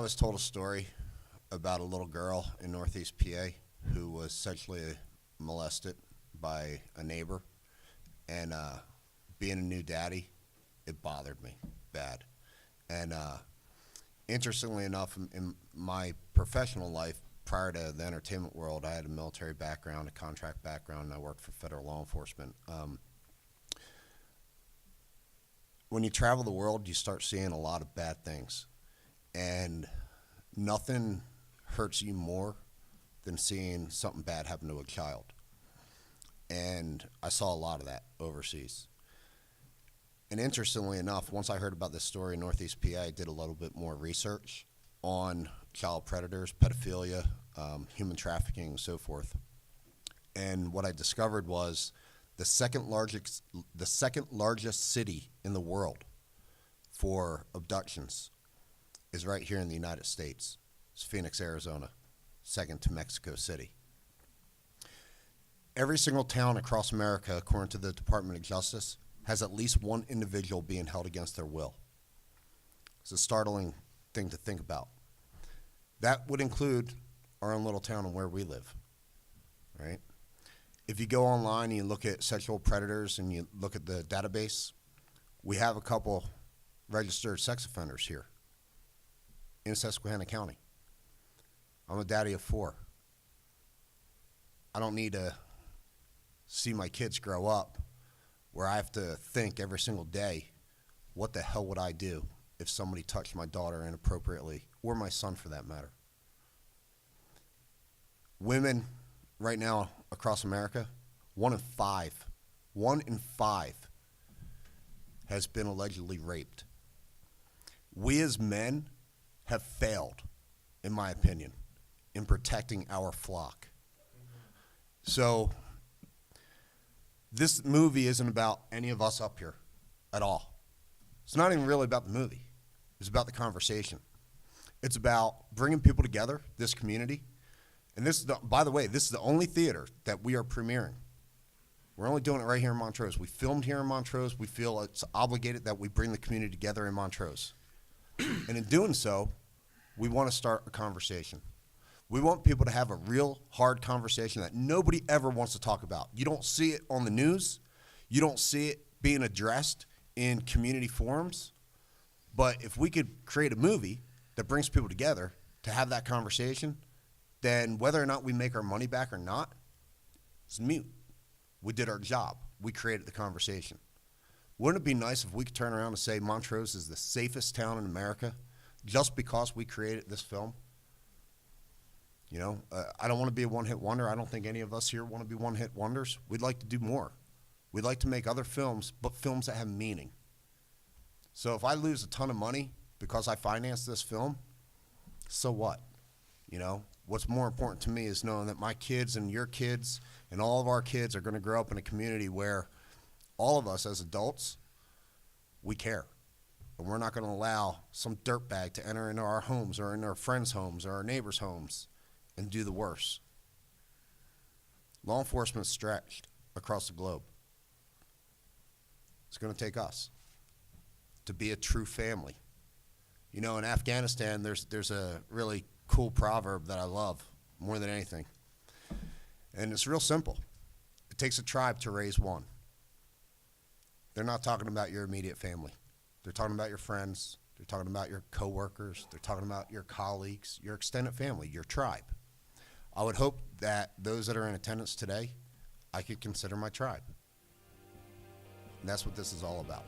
was told a story about a little girl in Northeast PA who was sexually molested by a neighbor, and being a new daddy, it bothered me bad. And interestingly enough, in my professional life, prior to the entertainment world, I had a military background, a contract background, and I worked for federal law enforcement. When you travel the world, you start seeing a lot of bad things. And nothing hurts you more than seeing something bad happen to a child. And I saw a lot of that overseas. And interestingly enough, once I heard about this story in Northeast PA, I did a little bit more research on child predators, pedophilia, human trafficking, and so forth. And what I discovered was the second largest city in the world for abductions is right here in the United States. It's Phoenix, Arizona, second to Mexico City. Every single town across America, according to the Department of Justice, has at least one individual being held against their will. It's a startling thing to think about. That would include our own little town and where we live, right? If you go online and you look at sexual predators and you look at the database, we have a couple registered sex offenders here in Susquehanna County. I'm a daddy of 4. I don't need to see my kids grow up where I have to think every single day, what the hell would I do if somebody touched my daughter inappropriately, or my son for that matter. Women right now across America, 1 in 5 has been allegedly raped. We as men have failed, in my opinion, in protecting our flock. So this movie isn't about any of us up here at all. It's not even really about the movie. It's about the conversation. It's about bringing people together, this community. And this is by the way, this is the only theater that we are premiering. We're only doing it right here in Montrose. We filmed here in Montrose. We feel it's obligated that we bring the community together in Montrose. And in doing so, we want to start a conversation. We want people to have a real hard conversation that nobody ever wants to talk about. You don't see it on the news. You don't see it being addressed in community forums. But if we could create a movie that brings people together to have that conversation, then whether or not we make our money back or not, it's mute. We did our job. We created the conversation. Wouldn't it be nice if we could turn around and say Montrose is the safest town in America just because we created this film? You know, I don't want to be a one-hit wonder. I don't think any of us here want to be one-hit wonders. We'd like to do more. We'd like to make other films, but films that have meaning. So if I lose a ton of money because I financed this film, so what? You know, what's more important to me is knowing that my kids and your kids and all of our kids are going to grow up in a community where all of us as adults, we care. And we're not going to allow some dirtbag to enter into our homes or in our friends' homes or our neighbors' homes and do the worst. Law enforcement stretched across the globe. It's going to take us to be a true family. You know, in Afghanistan, there's a really cool proverb that I love more than anything. And it's real simple. It takes a tribe to raise one. They're not talking about your immediate family. They're talking about your friends. They're talking about your coworkers. They're talking about your colleagues, your extended family, your tribe. I would hope that those that are in attendance today, I could consider my tribe. And that's what this is all about.